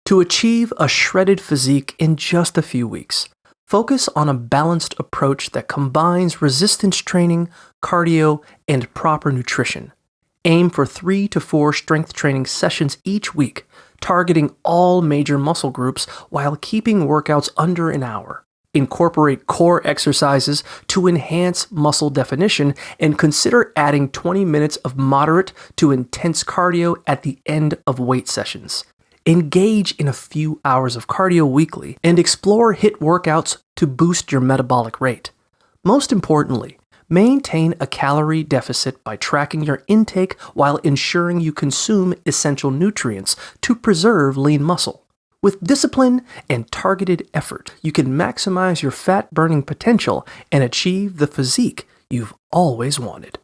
To achieve a shredded physique in just a few weeks, focus on a balanced approach that combines resistance training, cardio, and proper nutrition. Aim for 3 to 4 strength training sessions each week, targeting all major muscle groups while keeping workouts under an hour. Incorporate core exercises to enhance muscle definition and consider adding 20 minutes of moderate to intense cardio at the end of weight sessions. Engage in a few hours of cardio weekly and explore HIIT workouts to boost your metabolic rate. Most importantly, maintain a calorie deficit by tracking your intake while ensuring you consume essential nutrients to preserve lean muscle. With discipline and targeted effort, you can maximize your fat burning potential and achieve the physique you've always wanted.